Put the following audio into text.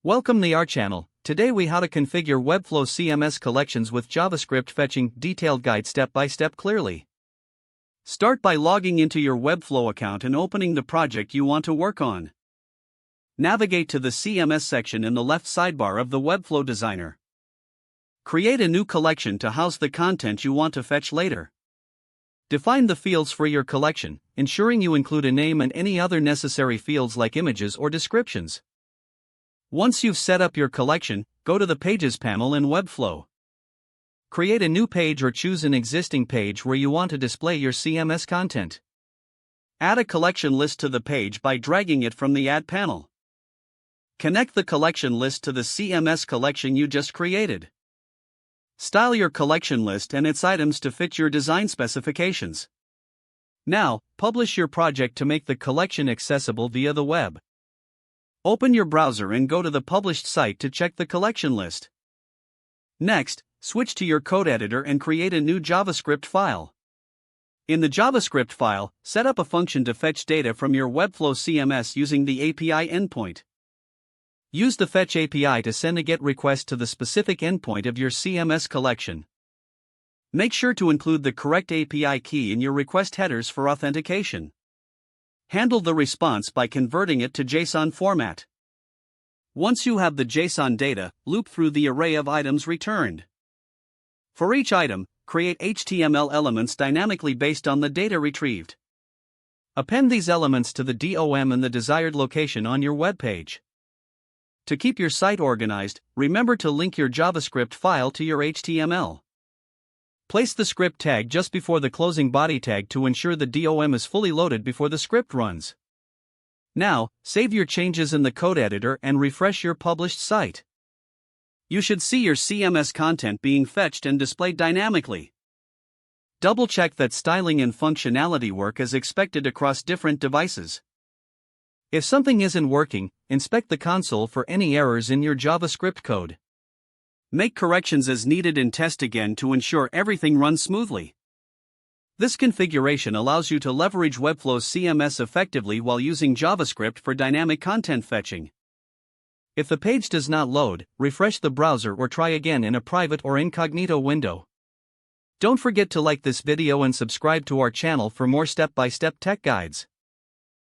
Welcome to our channel. Today we how to configure Webflow CMS collections with JavaScript fetching detailed guide step by step clearly. Start by logging into your Webflow account and opening the project you want to work on. Navigate to the CMS section in the left sidebar of the Webflow Designer. Create a new collection to house the content you want to fetch later. Define the fields for your collection, ensuring you include a name and any other necessary fields like images or descriptions. Once you've set up your collection, go to the Pages panel in Webflow. Create a new page or choose an existing page where you want to display your CMS content. Add a collection list to the page by dragging it from the Add panel. Connect the collection list to the CMS collection you just created. Style your collection list and its items to fit your design specifications. Now, publish your project to make the collection accessible via the web. Open your browser and go to the published site to check the collection list. Next, switch to your code editor and create a new JavaScript file. In the JavaScript file, set up a function to fetch data from your Webflow CMS using the API endpoint. Use the Fetch API to send a GET request to the specific endpoint of your CMS collection. Make sure to include the correct API key in your request headers for authentication. Handle the response by converting it to JSON format. Once you have the JSON data, loop through the array of items returned. For each item, create HTML elements dynamically based on the data retrieved. Append these elements to the DOM in the desired location on your web page. To keep your site organized, remember to link your JavaScript file to your HTML. Place the script tag just before the closing body tag to ensure the DOM is fully loaded before the script runs. Now, save your changes in the code editor and refresh your published site. You should see your CMS content being fetched and displayed dynamically. Double-check that styling and functionality work as expected across different devices. If something isn't working, inspect the console for any errors in your JavaScript code. Make corrections as needed and test again to ensure everything runs smoothly. This configuration allows you to leverage Webflow's CMS effectively while using JavaScript for dynamic content fetching. If the page does not load, refresh the browser or try again in a private or incognito window. Don't forget to like this video and subscribe to our channel for more step-by-step tech guides.